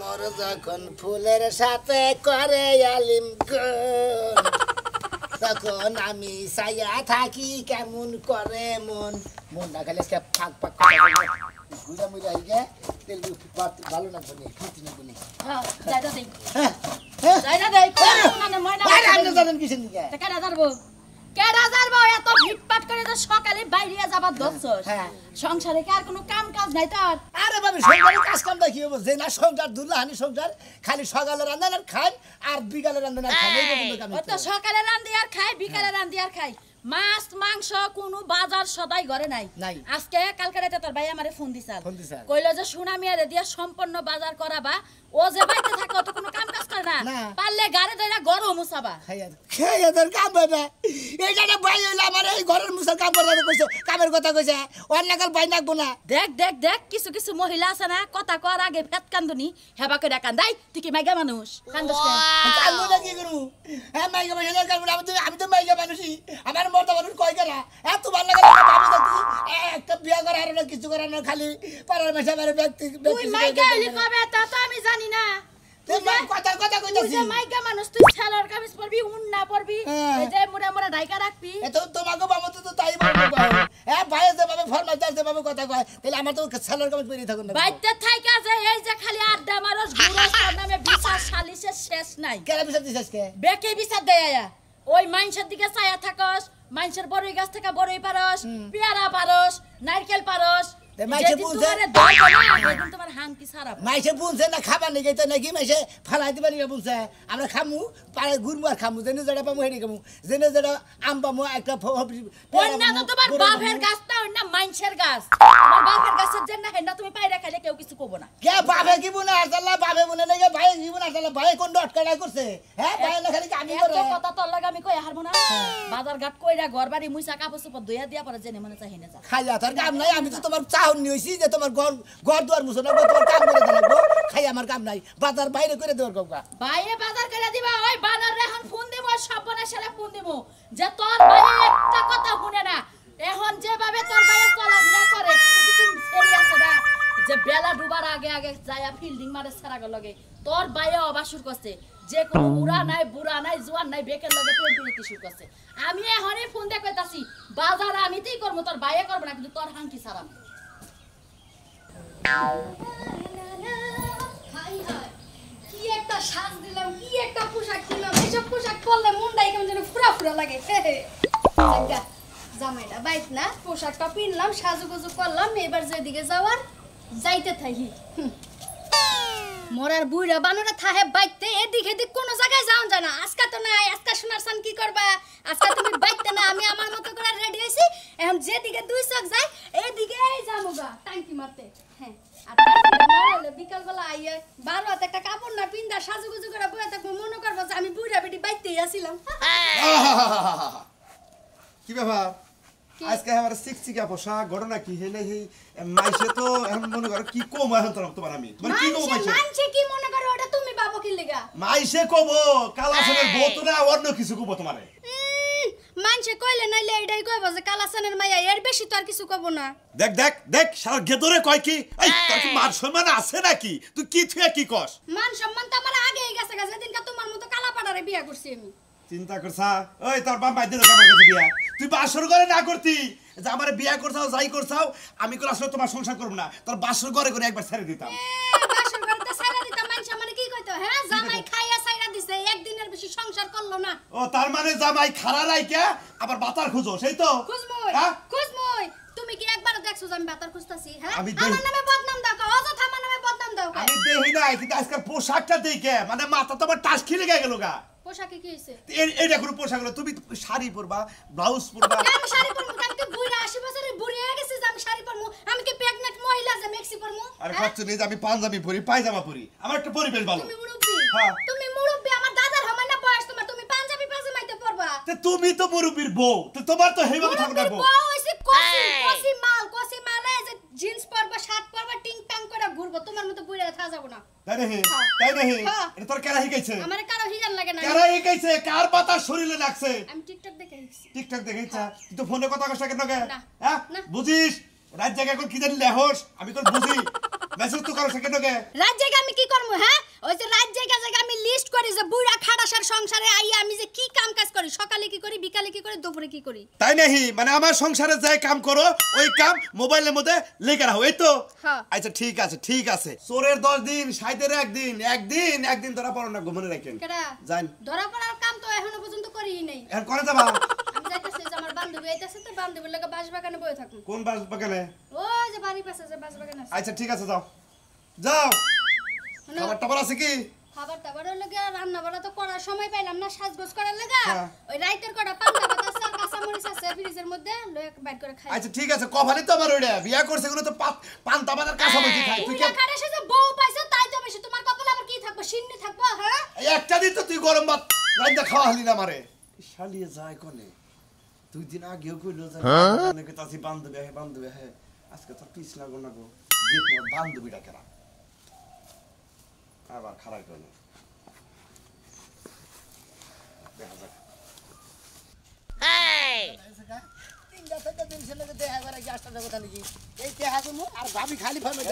মোর যখন ফুলের সাথে করে আলিম তখন আমি সাইয়া থাকি কেমন করে মন মনটা খালি ফাঁক ফাঁক ঘুরা মুড়া হয়ে যায় তেল ভালো না বনে ফিটি না বনে জানেন কিসের নিকে এত ভিটপাট করে তো সকালে বাইরে যাবার ধরছস সংসারে কি আর কোনো কাম কাজ নাই তোর? আরে বাবা সংসারে কাজ কাম কি হবে যে না সংসার দুলাহানি সংসার খালি সকালে রান্না আর খান আর বিকালে রান্না আর খান এই রকম কাম তো সকালে রান্দি আর খাই বিকালে রান্দি আর খাই মাছ মাংস কোনো বাজার সদাই ঘরে নাই আজকে কালকে রাতে তোর ভাই আমারে ফোন দিছাল কইলো যে সুনামিয়ারে দিয়া সম্পূর্ণ বাজার করাবা ও যে বাইতে থাকে তো কোনো কাম কাজ করে না পারলে গাড়ি ধরে ঘর মুছাবা খাইয়া তোর কাম হবে এইটা না ভাই হইলো আমার এই ঘরের মুছার কাম করতে কইছে কামের কথা কইছে অন্য কাল ভাই নাকবো না দেখ দেখ দেখ কিছু কিছু মহিলা আছে না কথা কর আগে ফেত কান্দুনি হেবা করে কান্দাই তুই কি মাইগা মানুষ কান্দস কেন কান্দু না কি করু হ্যাঁ মাইগা মানুষ আমি তো মাইগা মানুষই আমার মরতে মানুষ কয় কেনা এত ভালো লাগে ভাবি দেখি একটা বিয়া করে আর না কিছু করে না খালি পাড়ার মেশা মারে ব্যক্তি তুই মাইগা হইলি কবে তা তো আমি জানি না কথা কথা কইতাছি তুই মাইগা মানুষ তুই ছালার কামিজ পরবি উন্না পরবি এই যে মোরা মোরা ঢাকা রাখবি এত তোমাকে বাবা তো তাই বলবো হ্যাঁ ভাই যে বাবা ফরমাইতাছ যে বাবা কথা কয় তাহলে আমার তো ছালার কামিজ পরে থাকুন না বাইতে থাইকা যে এই যে খালি আড্ডা মারস ঘুরস তোর নামে বিচার সালিশের শেষ নাই কেন বিচার দিছস কে বেকে বিচার দেয়া ওই মাইনসের দিকে ছায়া থাকস মাইনসের বড়ই গাছ থেকে বড়ই পারস পেয়ারা পারস নারকেল পারস মাইছে বুঝে তোমার হাঙ্কি সারা মাইছে বুঝে না খাবার নি গইতে নাকি মাইছে ফালাই দিবা নি বুঝে আমরা খামু পারে গুরমু আর খামু জেনে জড়া পামু হেডি খামু জেনে জড়া আম পামু একটা ওন্না তো তোমার বাপের গাছ না ওন্না মাইনসের গাছ তোমার বাপের গাছের জন্য হেন্না তুমি পাইরা খাইলে কেউ কিছু কইবো না কে বাপে কি বুনা আল্লাহ বাপে বুনে লাগে ভাই কি বুনা আল্লাহ ভাই কোন ডটকাটা করছে হ্যাঁ ভাই না খালি আমি করে এত কথা তোর লাগা আমি কই হারবো না বাজার ঘাট কইরা ঘরবাড়ি মুইসা কাপড় চোপড় ধুইয়া দিয়া পরে জেনে মনে চাই হেনে যা খাইয়া তোর কাম নাই আমি তো তোমার চাউন নিয়েছি যে তোমার ঘর দুয়ার মুছো না তোমার কাম করে দেবো খাই আমার কাম নাই বাজার বাইরে করে দেওয়ার কাকা বাইরে বাজার করে দিবা ওই বানার এখন ফোন দেব সবনে সারা ফোন দেব যে তোর ভাই একটা কথা শুনে না এখন যেভাবে তোর ভাই চলাফেরা করে কিছু ফেরি আছে না যে বেলা ডুবার আগে আগে যায়া ফিল্ডিং মারে সারা লগে তোর ভাই অবাসুর করছে যে কোনো বুড়া নাই বুড়া নাই জোয়ান নাই বেকের লগে পেন্টুরিটি শুরু করছে আমি এখনই ফোন দিয়ে কইতাছি বাজার আমিতেই করব তোর ভাইয়ে করব না কিন্তু তোর হাঙ্কি সারা কি একটা সাজ দিলাম কি একটা পোশাক দিলাম এসব পোশাক পরলে মনটাই কেমন যেন ফুরা ফুরা লাগে জামাইটা বাইক না পোশাকটা পিনলাম সাজুগুজু করলাম এবার যেদিকে যাওয়ার যাইতে থাকি মরার বুইরা বানুরা থাহে বাইতে এদিক এদিক কোনো জায়গায় যাওয়া যায় না আজকে তো নাই আজকে সোনার সান কি করবা আজকে তুমি বাইতে না আমি আমার মতো করে রেডি হইছি এখন যেদিকে দুই চোখ যায় এদিকেই যামুগা টাঙ্কি মারতে হ্যাঁ আর বিকাল বেলা আইয়া 12 হাতে একটা কাপড় না পিন্দা সাজুগুজু করে বইয়া থাকবো মনে করবো যে আমি বুইরা বেটি বাইতেই আসিলাম কি ব্যাপার আজকে আমার সিকসিকা পোশাক ঘটনা কি হেলে হে মাইছে তো এখন মনে করো কি কম এখন তোমার আমি তোমার কি কম মাইছে মানছে কি মনে করো ওটা তুমি বাবা কি লাগা মাইছে কব কালাসনের বউত না অন্য কিছু কব তোমারে মানছে কইলে নাইলে এটাই কইবো যে কালাসনের মাইয়া এর বেশি তো আর কিছু কইবো না দেখ দেখ দেখ সারা গেদরে কয় কি এই তোর কি মান সম্মান আছে নাকি তুই কি থুয়া কি কস মান সম্মান তো আমার আগেই গেছে গেছে দিনকা তোমার মতো কালা পাড়ারে বিয়া করছি আমি চিন্তা করছা ওই তোর বাপ বাইদে আমার কাছে বিয়া তুই বাসর করে না করতি যে আমারে বিয়া করছাও যাই করছাও আমি কল আসলে তোমার সংসার করব না তোর বাসর করে করে একবার ছেড়ে দিতাম বাসর করে তো ছেড়ে দিতাম মানছে মানে কি কইতো হ্যাঁ জামাই খাইয়া ছাইরা দিছে একদিনের বেশি সংসার করলো না ও তার মানে জামাই খাড়া রাইকা আবার বাতার খুঁজো সেই তো খুঁজমই খুঁজমই তুমি কি একবার দেখছো যে আমি বাতার খুঁজতাছি হ্যাঁ আমার নামে বদনাম দাও অযথা আমার নামে বদনাম দাও আমি দেই না কিন্তু আজকাল পোশাকটা দেখে মানে মাথা তো আমার টাস খিলে গেল গা পোশাকে কি হইছে এইটা কোন পোশাক হলো তুমি শাড়ি পরবা ব্লাউজ পরবা আমি শাড়ি পরবো আমি কি বুইরা 80 বছরের বুড়ি হয়ে গেছি যে আমি শাড়ি পরবো আমি কি প্রেগন্যান্ট মহিলা যে মেক্সি পরবো আরে কত নেই যে আমি পাঞ্জাবি পরি পায়জামা পরি আমার একটা পরিবেশ ভালো তুমি মুরব্বি হ্যাঁ তুমি মুরব্বি আমার দাদার হয় না বয়স তোমার তুমি পাঞ্জাবি পাজামাইতে পরবা তে তুমি তো মুরব্বির বউ তো তোমার তো হেইভাবে থাকো না বউ বউ হইছে কসি মাল এই যে জিন্স পরবা শার্ট পরবা টিং টাং করে ঘুরবো তোমার তোমার মতো বুইড়া থাকা যাব না তাই নাহি হ্যাঁ। তাই নাহি হ্যাঁ। এটা তোর কেরা শিখাইছে আমারে কারো হিজান লাগে না কেরা শিখাইছে কার পাতা শরীরে লাগছে আমি টিকটক দেখে শিখছি টিকটক দেখাইছা কিন্তু ফোনে কথা কষ্ট কেন কে না। হ্যাঁ না। বুঝিস রাত জায়গা এখন কি জানি লেহস আমি তোর বুঝি মেসেজ তো করো কেন কে রাত জায়গা আমি কি করব হ্যাঁ ওই যে রাত জায়গা আমি লিস্ট করি যে বুইড়া খাড়াসার সংসারে আইয়া আমি যে কি কাম কাজ করি সকালে কি করি বিকালে কি করি দুপুরে কি করি তাই নাহি মানে আমার সংসারে যাই কাম করো ওই কাম মোবাইলের মধ্যে লেখা রাখো এই তো হ্যাঁ। আচ্ছা ঠিক আছে চোরের 10 দিন সাইদের একদিন ধরা পড়ো না মনে রাখেন কেডা জান ধরা পড়ার কাম তো এখনো পর্যন্ত করিই নাই এখন করে যাবা আমি যাইতাছি যে আমার বান্ধবী আইতাছে তো বান্ধবীর লাগে বাসবাগানে বসে থাকুম কোন বাগানে ওই যে বাড়ির পাশে যে বাসবাগান আছে আচ্ছা ঠিক আছে যাও যাও শোনো, খাবার টাবার আছে কি খাবার টাবারের লাগে রান্না বাড়া তো করার সময় পাইলাম না সাজগোজ করার লাগা হ্যাঁ। ওই রাইতের কটা পান্তা ভাত আছে আর কাঁচা মরিচ আছে ফ্রিজের মধ্যে লয়ে বাইর করে খাই আচ্ছা ঠিক আছে কভালি তো আমার ওইটা বিয়া করছে এগুলো তো পান্তা বাজার কাঁচামরিচ খাই তুই উইলা কে খাড়ে সে যে বউ পাইছে তাই তো বেশি তোমার কপালে আবার কি থাকবো সিন্নি থাকবো হ্যাঁ এই একটা দিন তো তুই গরম ভাত রাইন্দা খাওয়া হলি না আমারে শালিয়ে যায় কোনে 2 দিন আগেও কইলো যে নাকি তাসি বান্ধবী হে আজকে তো পিছ লাগো না গো যে তোমার বান্ধবীটা কেনা আবার খারাপ করলো দেখা যাক তিনটা থেকে দিন ছিল দেখা করে গ্যাসটা কথা নাকি এই দেখা তুমি আর ভাবি খালি ফেলে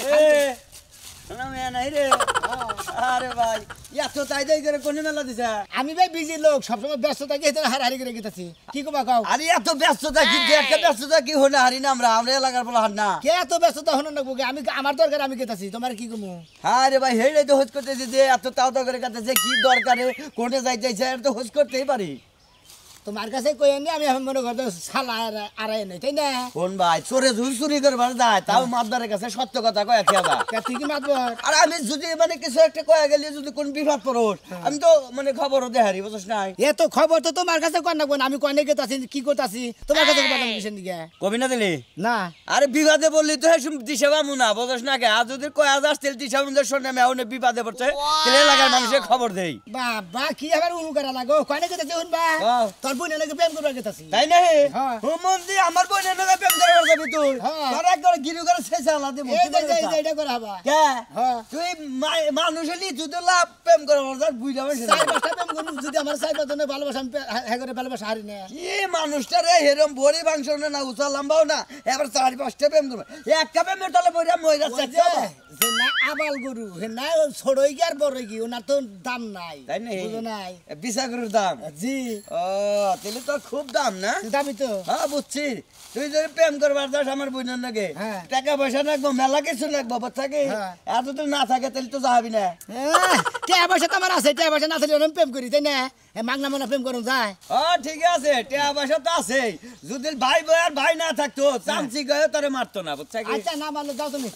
আরে ভাই এত তাই তাই করে কোন মেলা দিছা আমি ভাই বিজি লোক সবসময় ব্যস্ত থাকি এতে হারাহারি করে গেতেছি কি কবা কাও আরে এত ব্যস্ততা কিন্তু একটা ব্যস্ততা কি হলে হারি না আমরা এলাকার বলা হার না কে এত ব্যস্ততা হনো না বুকে আমি আমার দরকার আমি গেতেছি তোমার কি কমু আরে ভাই হেড়ে তো হোস করতেছি যে এত তাও তাও করে কাছে কি দরকারে কোনে যাইতেছে আর তো হোস করতেই পারি তোমার কাছে কই নি আমি এখন মনে করতে শালা আড়াই নাই তাই না কোন ভাই চোরে চুরি করবার যায় তাও মাতদারের কাছে সত্য কথা কয়া খেয়া তুই কি মাতবর আর আমি যদি মানে কিছু একটা কয়া গেলে যদি কোন বিপদ পড়োস আমি তো মানে খবরও দেহারি বুঝছ নাই এত খবর তো তোমার কাছে কর না কোন আমি কনে গেতাছি কি করতাছি তোমার কাছে কথা কিসের দিকে কবি না দিলি না আরে বিবাদে বললি তো হেসুম দিশা পামু না বুঝছ না কে আর যদি কয়া যাস তেল দিশা বন্ধের শুনে আমি এখন বিবাদে পড়ছে তেল এলাকার মানুষের খবর দেই বাবা কি আবার উনু করা লাগো কনে গেতাছি শুনবা তোর বোন নাকি প্রেম করবা গেতাছি তাই না হ্যাঁ। হুমন্দি আমার বোনের লগে প্রেম করে যাবি তুই হ্যাঁ। তোর একবার গিরু করে শেষে আলা দেব এই যে এইটা করা হবা কে হ্যাঁ। তুই মানুষের নি তুই তো লাভ প্রেম করে যার বুইলা বসে চার পাঁচটা প্রেম করবো যদি আমার চার পাঁচজনের ভালোবাসা আমি হ্যাঁ করে ভালোবাসা হারি না কি মানুষটা রে হেরম বড়ি মাংস না উচা লম্বাও না এবার 4-5টা প্রেম করবে একটা প্রেমের তলে বইরা মইরা ওই যে না আবাল গরু হে না ছোড়ই কি আর বড়ই কি ওনার তো দাম নাই তাই না বুঝো নাই বিশাগরের দাম জি ও তাহলে তো খুব দাম না দামি তো হ্যাঁ বুঝছি তুই যদি প্রেম করবার যাস আমার বোনের নাকি হ্যাঁ। টাকা পয়সা লাগবো মেলা কিছু লাগবো বাচ্চাকে হ্যাঁ। এত তো না থাকে তাহলে তো যাবি না টাকা পয়সা তো আমার আছে টাকা পয়সা না থাকলে আমি প্রেম করি তাই না মাগনা মানা প্রেম করুন যায় ও ঠিক আছে টাকা পয়সা তো আছে যদি ভাই বই আর ভাই না থাকতো চামচি গয়ে তারে মারতো না বুঝছা কি আচ্ছা না মারলে যাও তুমি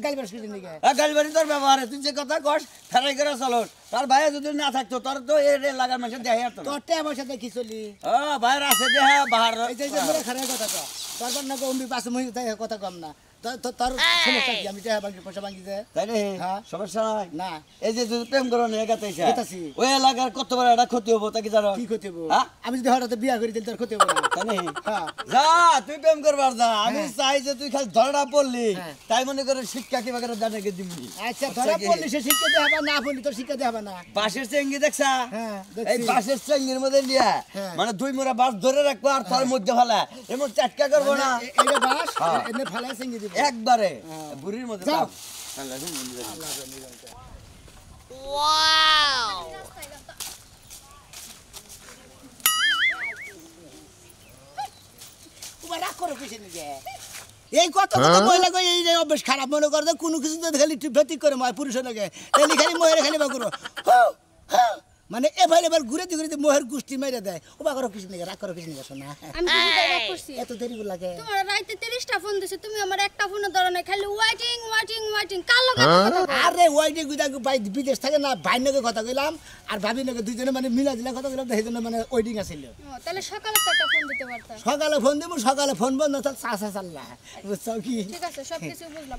গালি বাস করে নিকে গাড়ি তোর ব্যবহারে তুই যে কথা কস ফেরাই করে চলো তার ভাই যদি না থাকতো তোর তো এ লাগার মানুষের দেহে আর তো তোর টাকা পয়সা দেখি চলি ও ভাইয়ের আছে দেহে বাহার এই যে মোরে খারাপ কথা তো তোর না অম্বি পাশে মই কথা কম না তোর সমস্যা কি আমি টাকা বাকি পয়সা বাকি দে তাই রে হ্যাঁ। সমস্যা নাই না এই যে যদি প্রেম করো নিয়ে গেতেছে গেতাছি। ওই এলাকার কত বড় একটা ক্ষতি হবো তা কি জানো কি ক্ষতি হবো হ্যাঁ? আমি যদি হঠাৎ বিয়া করি তাহলে তোর ক্ষতি হবো না তাই নাকি? হ্যাঁ যা তুই প্রেম করবার যা আমি হ্যাঁ। চাই যে তুই খালি ধরা পড়লি হ্যাঁ। তাই মনে করে শিক্ষা কি বাগের জানাকে দিবি আচ্ছা ধরা পড়লি সে শিক্ষা দিয়ে হবে না পড়লি তোর শিক্ষা দিয়ে হবে না বাঁশের চেঙ্গি দেখছা হ্যাঁ, এই দেখছি। বাঁশের চেঙ্গির মধ্যে নিয়ে হ্যাঁ। মানে দুই মোড়া বাঁশ ধরে রাখবো আর তোর মধ্যে ফেলা এমন চাটকা করবো না এইটা বাস হ্যাঁ। এনে ফালাই সিঙ্গি দিব একবারে বুড়ির মধ্যে যাও। থাক। আল্লাহ তোমার রাগ করো কিসের নিকে এই কত কত মহিলা কই এই যে অভ্যাস খারাপ মনে করে কোনো কিছু তো খালি টিপটিক করে ময় পুরুষের লগে খালি খালি মহের খালি বা করো মানে এভাইলেবল ঘুরে ঘুরে মহের গোষ্ঠী মেরে দেয় ও বা করো কিছু নিকে রাগ করো কিছু নিকে শোনা আমি তো বুঝাই রাগ করছি এত দেরি লাগে তোমার রাইতে 30টা ফোন দিছে তুমি আমার একটা ফোনও ধরো না খালি ওয়াইটিং কাল লগে কথা বলো? আরে ওয়াইডে গুদা ভাই বিদেশ থাকে না ভাই নগে কথা কইলাম আর ভাবি নগে দুইজনে মানে মিলা দিলা কথা কইলাম সেই জন্য মানে ওয়েডিং আছিল ও, তাহলে সকালে তো একটা ফোন দিতে পারতা সকালে ফোন দিব সকালে ফোন বন্ধ তো চাষা চাল্লা বুঝছো কি ঠিক আছে সবকিছু বুঝলাম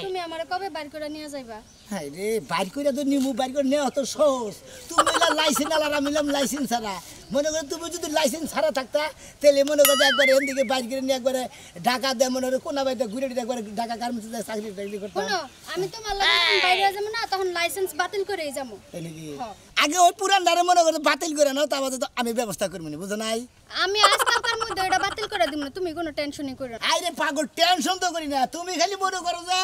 তুমি আমারে কবে বাইর করে নিয়ে যাইবা হ্যাঁ রে বাইর করে তো নিমু বাইর করে নেওয়া তো সহজ তুমি মিলা লাইসেন্স আলারা মিলাম লাইসেন্স ছাড়া মনে করে তুমি যদি লাইসেন্স ছাড়া থাকতা তাহলে মনে করতে একবার এদিকে বাইক করে নিয়ে একবারে ঢাকা দেয় মনে করে কোনা বাইতে ঘুরে একবার ঢাকা গার্মেন্টসে চাকরি টাকরি করতাম শোনো আমি তোমার লগে যখন বাইরে যাবো না তখন লাইসেন্স বাতিল করেই যাবো তাই নাকি হ্যাঁ। আগে ওই পুরান ধারে মনে করতে বাতিল করে নাও তারপরে তো আমি ব্যবস্থা করবো না বুঝো নাই আমি আজকালকার মধ্যে এটা বাতিল করে দিব না তুমি কোনো টেনশনই করো না আরে পাগল টেনশন তো করি না তুমি খালি মনে করো যে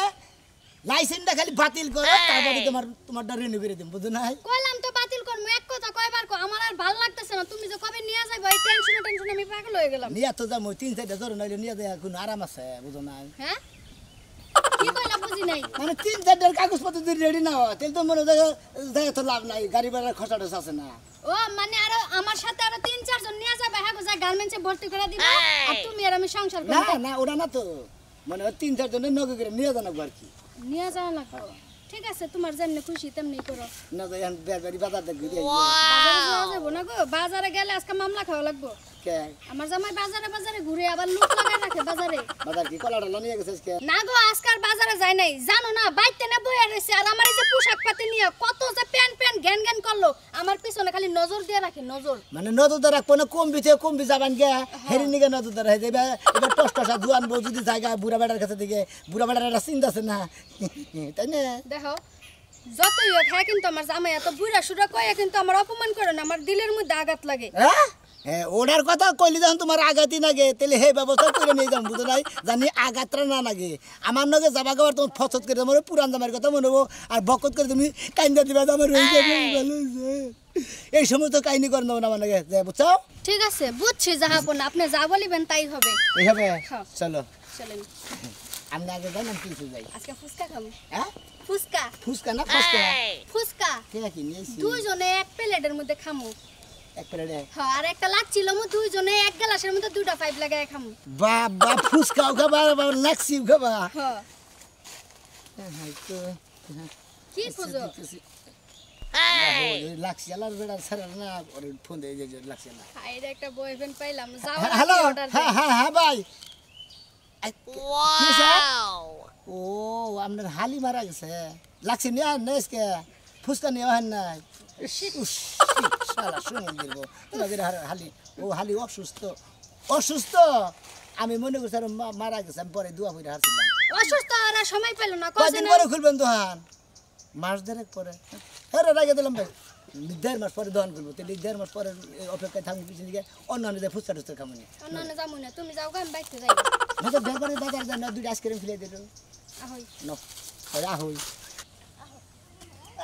লাইসেন্সটা খালি বাতিল করো তারপরে তোমারটা রিনিউ করে দিম বুঝো নাই কইলাম তো বাতিল করবো এক কথা কয়বার কো আমার আর ভালো লাগতেছে না তুমি যে কবে নিয়ে যাইবো এই টেনশনে আমি পাগল হয়ে গেলাম নিয়ে তো যাবো 3-4টা জ্বর নাইলে নিয়ে দেয় কোনো আরাম আছে বুঝো নাই হ্যাঁ কি কইলা বুঝি নাই মানে 3-4টার কাগজপত্র যদি রেডি না হয় তাহলে তো মনে দেয় তো লাভ নাই গাড়ি ভাড়ার খরচাটা আছে না ও মানে আরো আমার সাথে আরো 3-4 জন নিয়ে যাবে হ্যাঁ যা গার্মেন্টসে ভর্তি করে দিবা আর তুমি আর আমি সংসার না করব না ওরা না তো মানে 3-4 জনের নগে করে নিয়ে জানাবো আর কি নিয়ে যাওয়া লাগবে ঠিক আছে তোমার যেমনি খুশি তেমনি করো না তো এখন বেড়বাড়ি বাজার দেখ ঘুরে বাজারে যাওয়া যাবো না গো বাজারে গেলে আজকে মামলা খাওয়া লাগবে কে আমার জামাই বাজারে ঘুরে আবার লুক লাগায় রাখে বাজারে বাজার কি কলাটা নিয়ে গেছিস কে না গো আজকাল বাজারে যায় নাই জানো না বাইতে না বইয়া রইছে আর আমার এই যে পোশাক পাতি নিয়ে কত যে প্যান ঘ্যান করলো আমার পিছনে খালি নজর দিয়ে রাখে নজর মানে নজরদার রাখবো না কমবি যাবান গে হেরি নিগে নজরদার হয়ে যাবে এবার টসটসা জুয়ান বউ যদি জায়গা বুড়া বেড়ার কাছে দিকে বুড়া বেড়ার একটা চিন্তা আছে না তাই না দেখো যতই হোক হ্যাঁ কিন্তু আমার জামাই এত বুড়া সুরা কয়ে কিন্তু আমার অপমান করে না আমার দিলের মধ্যে আঘাত লাগে হ্যাঁ ওনার কথা কইলি যখন তোমার আঘাতই নাগে তাহলে সেই ব্যবস্থা করে নিয়ে যাম বুঝো নাই জানি আঘাতটা না লাগে আমার নগে যাবা গাবার তোমার ফসত করে তোমার পুরান জামার কথা মনে হবো আর বকত করে তুমি কাইন্দা দিবা আমার রয়ে যাবে ভালো হয়েছে। এই সমস্ত কাহিনী করে নেবো না আমার নাকি বুঝছো ঠিক আছে বুঝছি যাহাপন আপনি যা বলিবেন তাই হবে এইভাবে হ্যাঁ। চলো চলেন আমি আগে যাই না কিছু যাই আজকে ফুচকা খাবো হ্যাঁ ফুচকা ফুচকা না ফুচকা ফুচকা কে কি নিয়েছি দুইজনে এক প্লেটের মধ্যে খামু এক প্লেটে হ্যাঁ আর একটা লাগছিল মু দুইজনে এক গ্লাসের মধ্যে দুইটা পাইপ লাগায় খামু বাবা ফুচকাও খাবা লাক্সিও খাবা হ্যাঁ হয়তো কি খুঁজো লাক্সি আলার বেড়া ছাড়া না ওরে ফোন দিয়ে যে লাক্সি আলা হাইরে একটা বয়ফ্রেন্ড পাইলাম যাও হ্যালো অর্ডার হ্যাঁ হ্যাঁ হ্যাঁ ভাই ও আপনার হালি মারা গেছে লাক্সি নিয়ে আন নেসকে ফুচকা নিয়ে আন নাই শালা শুনে দিব তোমাদের হালি ও হালি অসুস্থ আমি মনে করছি আর মারা গেছে আমি পরে দোয়া করে হারছিলাম অসুস্থ আর সময় পেল না কদিন পরে খুলবেন দোকান মাস দেড়েক পরে হ্যাঁ রাগে দিলাম ভাই 1.5 মাস পরে দোকান খুলবো তাহলে 1.5 মাস পরে অপেক্ষায় থাকবো পিছনে দিকে অন্য যে ফুচকা টুচকা খাবো না অন্য যাবো না তুমি যাও গান বাইতে যাই না তো বেরবারে বাজার যান না 2টা আইসক্রিম ফেলে দিল আহই নো আরে আহই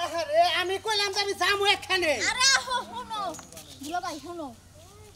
আরে আমি কইলাম যে আমি যামু এখানে আরে আহো শোনো দুলা ভাই শোনো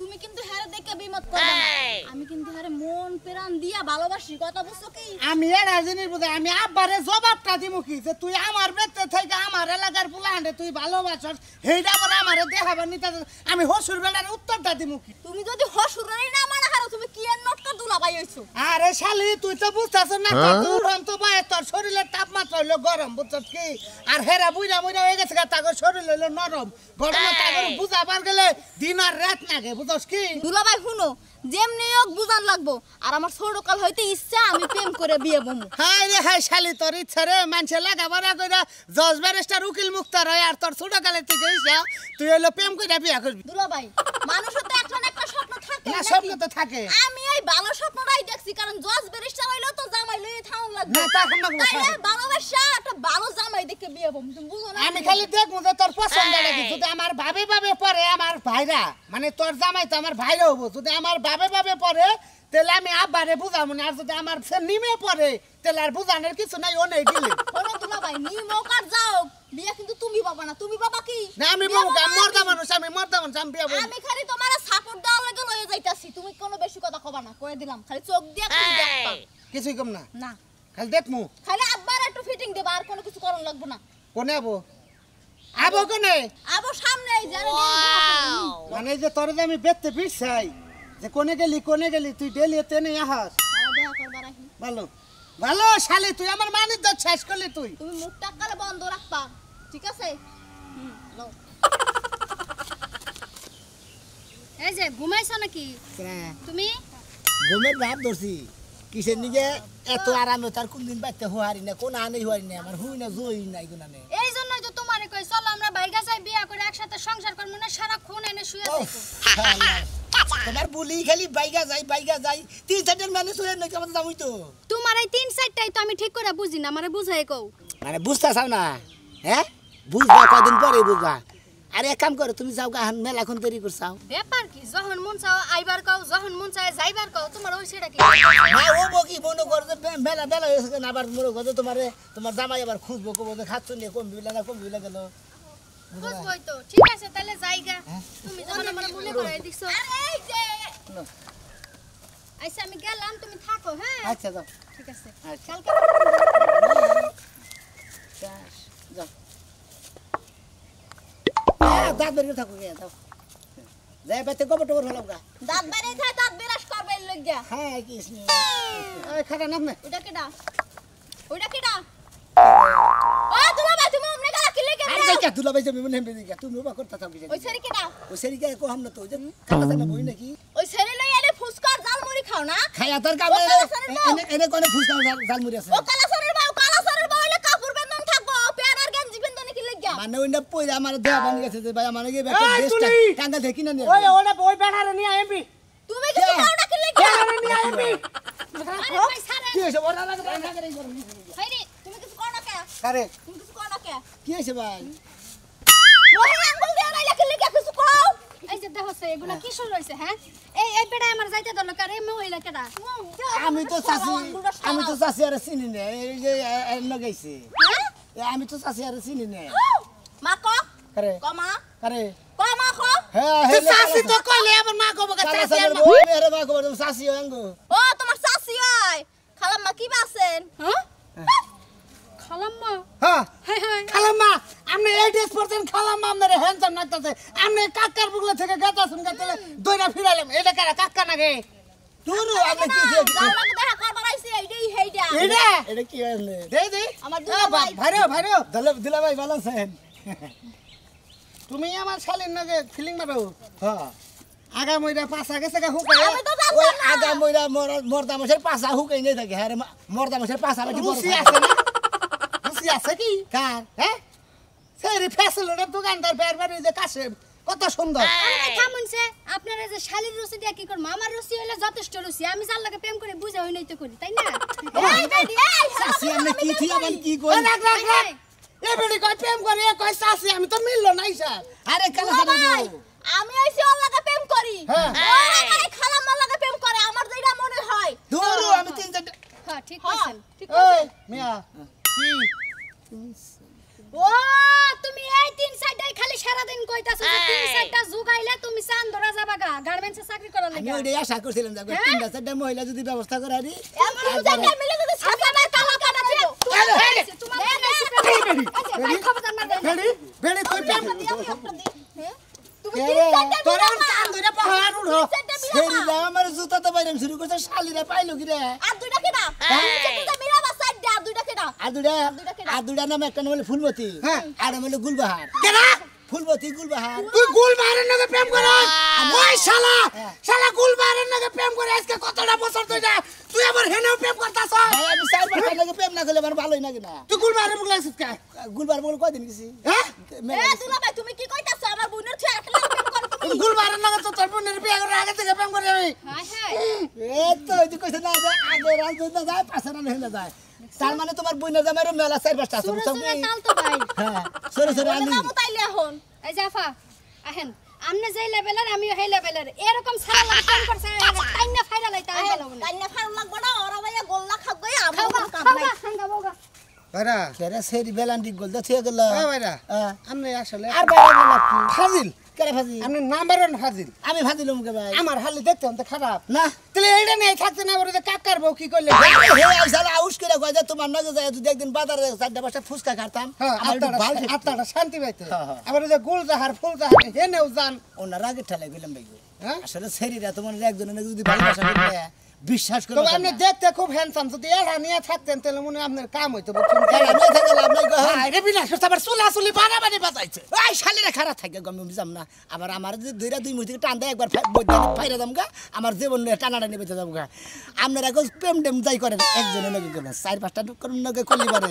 তুমি কিন্তু হারে দেখে বিমত করবে না আমি কিন্তু হারে মন প্রাণ দিয়া ভালোবাসি কথা বুঝছো কি আমি এর জিনিস বুঝে আমি আব্বারে জবাবটা দিমু কি যে তুই আমার বেতে থেকে আমার এলাকার পুলাহান্ডে তুই ভালোবাসস হেইটা পরে আমারে দেখাবার নিতে আমি হসুর বেলার উত্তরটা দিমু কি তুমি যদি হসুরাই না মানা হারো তুমি কি এর নটকা দুলা ভাই হইছো আরে শালি তুই তো বুঝতাছ না তোর উড়ন্ত বায়ে তোর শরীরের তাপমাত্রা হইলো গরম বুঝছস কি আর হেরা বুইরা হয়ে গেছে তাগর শরীর হইলো নরম গরমে তাগর বুঝাবার গেলে দিন আর রাত লাগে বুঝছস কি দুলা ভাই শুনো যেমনি হোক বুঝান লাগবো আর আমার ছোট কাল হইতে ইচ্ছা আমি প্রেম করে বিয়ে বমু হাই রে হাই শালি তোর ইচ্ছা রে মানুষে লাগাবারা কইরা জজ ব্যারিস্টার উকিল মুক্তার হয় আর তোর ছোট কালের থেকে ইচ্ছা তুই হলো প্রেম কইরা বিয়া করবি দুলা ভাই মানুষের তো একটা না একটা স্বপ্ন থাকে না নাকি? স্বপ্ন তো থাকে আমি এই ভালো স্বপ্নটাই দেখছি কারণ জজ ব্যারিস্টার হইলো তো জামাই লইয়ে থাউন লাগবে না, তা এখন না, তাইলে ভালোবাসা একটা ভালো জামাই দেখে বিয়ে বমু তুমি বুঝো না আমি খালি দেখবো যে তোর পছন্দ লাগে যদি আমার ভাবে পরে আমার ভাইরা মানে তোর জামাই তো আমার ভাইরা হবো যদি আমার ভাবে পরে তাহলে আমি আব্বারে বুঝাবো না আর যদি আমার সে নিমে পরে তাহলে আর বুঝানোর কিছু নাই ও নেই দিলে শোনো দুলা ভাই নি মৌকার যাও বিয়ে কিন্তু তুমি বাবা না তুমি বাবা কি না আমি বিয়ে বলবো বাবা মর্দা আমি। মানুষ আমি বিয়া বলবো আমি খালি তোমার সাপোর্ট দেওয়ার লাগে লয়ে যাইতাছি তুমি কোনো বেশি কথা কবা না কয়ে দিলাম খালি চোখ দিয়ে খালি দেখবা কিছুই কম না না খালি দেখমু খালি আব্বার একটু ফিটিং দেবা আর কোনো কিছু করন লাগবে না কোনে আবো কোনে আবার সামনে এই জানে মানে এই যে তোর যে আমি বেতে পিছাই যে কোনে গেলি তুই ডেলি তেনে আহাস দেখা করবার আহি ভালো ভালো শালি তুই আমার মানিত দর শেষ করলি তুই তুমি মুখটা কালে বন্ধ রাখবা ঠিক আছে লও এই যে ঘুমাইছো নাকি তুমি ঘুমের ভাব ধরছি কিসের নিকে এত আরামে তার কোনদিন বাইতে হুয়ারি না কোন আনে হুয়ারি না আমার হুই না জই নাই কোন আনে এই জন্যই তো তোমারে কই চলো আমরা বাইগা যাই বিয়া করে একসাথে সংসার করব না সারাক্ষণ এনে শুয়ে ও, থাকো শালা। তোমার বুলি খালি বাইগা যাই 3-4 মানুষ হয়ে নাকি আমাদের দামই তো তোমার এই 3-4টাই তো আমি ঠিক করে বুঝি না আমারে বুঝাই কও মানে বুঝতে চাও না হ্যাঁ বুঝবা কদিন পরে বুঝবা আরে এক কাম করো তুমি যাও গা মেলাখন দেরি করছাও ব্যাপার কি যখন মন চাও আইবার কও যখন মন চায় যাইবার কও তোমার ওই সেটা কি না ও বকি মনে করো যে মেলা হয়েছে কেন আবার মনে করো তোমার জামাই আবার খুঁজবো কবো যে খাচ্ছ নিয়ে কম বিলা গেল বুঝবই তো ঠিক আছে তাহলে যাইগা তুমি যখন আমার মনে করাই দিছো এই যে আচ্ছা আমি গেলাম তুমি থাকো হ্যাঁ আচ্ছা যাও ঠিক আছে আচ্ছা। কালকে যাও দাঁত বের করে থাকো যাও যাই বাইতে গোবর টোবর হলাম গা দাঁত বেরে খায় দাঁত বিরাস করবে লাগিয়া হ্যাঁ কিস খাটা নাম না ওটা কেডা ওটা কেডা ও দুলা ভাই তুমি আমনে গলা কি লাগে আরে যাই দুলা ভাই তুমি মনে হেমবে দিকা তুমি বা করতে থাকো ওই ছেড়ে কেডা ওই সেরি কে কো হামনা তো যে কাটা না বই নাকি ওই ছেড়ে লই এনে ফুসকার জালমুড়ি খাও না খায়া তোর কাম এনে কোনে ফুসকা জালমুড়ি আছে ও কালাসরের বাউ হইলে কাপড় বেন্দন থাকবো পেয়ারার গেঞ্জি বেন্দন কি লাগিয়া মানে ওইনা পয়রা আমার দেয়া বানি গেছে যে ভাই আমার কি একটা এই বেস্টটা তুলি! টাঙ্গাল থেকে কিনে নিয়ে ওই ওই বেড়ারে নিয়ে এমবি তুমি কিছু খাও না কি লাগিয়া বেড়ারে নিয়ে এমবি আরে ভাই সারে কি হইছে ওরা লাগে টাঙ্গা করে হাইরে তুমি কিছু করো না কে আরে তুমি কিছু করো না কে কি হইছে ভাই ওহে আঙ্গুল দেয়া নাই লাগি লাগিয়া কিছু কও এই যে দেখো সে এগুলা কি শুরু হইছে হ্যাঁ এই পেড়া আমার যাইতে দল করে মহিলা কেডা আমি তো চাচি আর চিনি না এই যে এন্ন গেছে আমি তো চাচি আর চিনি না মা ক আরে কমা আরে কমা খ হ্যাঁ তুই চাষি তো কইলে আবার মা কব কা চাষি চাচি আর মা বই মেরে মা কবর চাচি আঙ্গো ও তোমার শাশি হয় খালাম্মা কি বাসেন হ্যাঁ খালাম্মা হ্যাঁ হাই হাই খালাম্মা আপনি 80% খালাম্মা আপনারে হ্যান্ডসাম নাচতাছে আপনি কাকার বুগলা থেকে গাতাছেন গাতলে দইরা ফিরাইলাম এটা কারা কাকা নাগে তুরু আপনি কি জালাকে দেখা করবার আইছে এইটাই হেইডা এটা এটা কি হইছে দে আমার দুলা ভাই ভাইরো দিলা ভাই ভালো আছেন তুমি আমার শালীর নাগে ফিলিং মারো হ্যাঁ আগা মইরা পাছা গেছে গা হুকায় আমি তো ওই জানতাম না আগা মইরা মর্দা মাছের পাছা হুকাই নাই থাকে হ্যাঁ মর্দা মাছের পাছা নাকি বড় রুচি থাকে। আছে না রুচি আছে কি কার হ্যাঁ সেই ফ্যাসিলিটির দোকানদার বেরবার যে কাছে কত সুন্দর আরে থামুনছে আপনারা যে শালীর রুচি দিয়া কি করব আমার রুচি হইলে যথেষ্ট রুচি আমি যার লগে প্রেম করে বুঝা হই নাই তো করি তাই না এই বেডি এই চাচি আপনি কি থি আবার কি ওই কই রাখ রাখ রাখ এ বেড়ি কই প্রেম করে এ কই চাষি আমি তো মিললো নাই স্যার আরে কালা দুলা সাদা ভাই, আমি আইছি ওর লগে প্রেম করি হ্যাঁ। ওর আমার এই খালাম্মার লগে প্রেম করে আমার যেটা মনে হয় দূরু আমি 3-4 হ্যাঁ ঠিক কইছেন ঠিক ওই কইছেন মিয়া কি ও তুমি এই 3-4টাই খালি সারা দিন কইতাছো যে 3-4টা যুগাইলে তুমি চান ধরা যাবা গা গার্মেন্টসে চাকরি করার আমি লাগি ওইটাই আশা করছিলাম যে হ্যাঁ? 3-4টা মহিলা যদি ব্যবস্থা করে দি এমন বুঝাইতে মিলে যদি সাজাবার কালা কাটা ছিল তোমার বেড়ি বেড়ি কই প্রেম তুমি কে রে? 3-4টা তোর আর কান ধরে পাহাড় উঠো সেরিলা আমার জুতা তো বাইরাম শুরু করছে শালিরা পাইলো কি রে আর দুইটা কেডা সেটা মিলাবা সাইডটা আর দুইটা কেডা আর দুটা নাম একটা নাম হলো ফুলমতি হ্যাঁ। আর নাম হলো গুলবাহার কেডা ফুলমতি গুলবাহার তুই গুল মারের নাকি প্রেম করো ওই শালা শালা গুল মারের নাকি প্রেম করে আজকে কতটা বছর তুই আবার হেনেও প্রেম করতাছ ভাই আমি 4 বছর প্রেম না করলে আমার ভালোই লাগে না তুই গুল মারে বুলাইছিস কে গুলবার বলে কয়দিন গেছি হ্যাঁ এ দুলা ভাই তুমি কি কইতাছো আমার বোনের ছেলে খেলা প্রেম করো তুমি গুল মারের নাকি তো তোর বোনের বিয়ে করে আগে থেকে প্রেম করে আমি হাই হাই এ তো তুই কইছ না যে আগে রাজদূত যায় পাশে না হেলে যায় তার মানে তোমার বইনা জামাইরও মেলা 4-5টা আছে সুরে বুঝছো সুরে তাল তো ভাই হ্যাঁ সরে সরে আনি নামও তাইলে এখন এই জাফা আহেন আমনে যেই লেভেলের আমিও সেই লেভেলের এরকম সারা লাগ কাম করছে তাইনা ফাইরা লাইতা আমি ভালো না কান্না ফার লাগবো না ওরা ভাইয়া গোল্লা খাবে আমার খাওগা কোনো কাম নাই খাওগা খাওগা ভাইরা কেরে সেরি বেলান্ডি গল তো থিয়ে গেল ও ভাইরা আপনি আসলে আর বাইরে গেল কি ফাজিল কেরে ফাজি আপনি নাম্বার 1 ফাজিল আমি ফাজিলুম কে ভাই আমার হালি দেখতে অন্ত খারাপ না তাহলে এইটা নিয়ে থাকতে না বলে কাকার বউ কি করলে হে আইসালা আউশ করে কয় যে তোমার নাগে যায় যদি একদিন বাজারে 4টা ফুচকা খাতাম হ্যাঁ আমার একটু ভালো ঠেকতো। আত্মাটা শান্তি পাইতে হ্যাঁ, হ্যাঁ। আবার ওই যে গুল জাহার ফুল জাহার হেনেও যান ওনার আগে ঠেলাই গেলাম ভাই হ্যাঁ আসলে সেরিরা তোমার একজনের যদি ভালোবাসা করলে বিশ্বাস তো করবে আপনি দেখতে খুব হ্যান্ডসাম যদি এরা নিয়ে থাকতেন তাহলে মনে হয় আপনার কাম হইতো বুঝছেন আমি থেকে লাভ নাই গো আরে বিনাশ আবার চুলি বানাবানি বাজাইছে ওই শালিরা খারাপ থাকে গম বুঝাম না আবার আমার যদি দুই মুহূর্তে টান দেয় একবার বৈজ্ঞানিক ফাইরা দাম গা আমার জীবন নিয়ে টানাটানি বেঁচে যাবো গা আপনারা প্রেম টেম যাই করেন একজনের নগে করেন 4-5টা নগে করলে পারে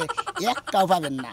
একটাও পাবেন না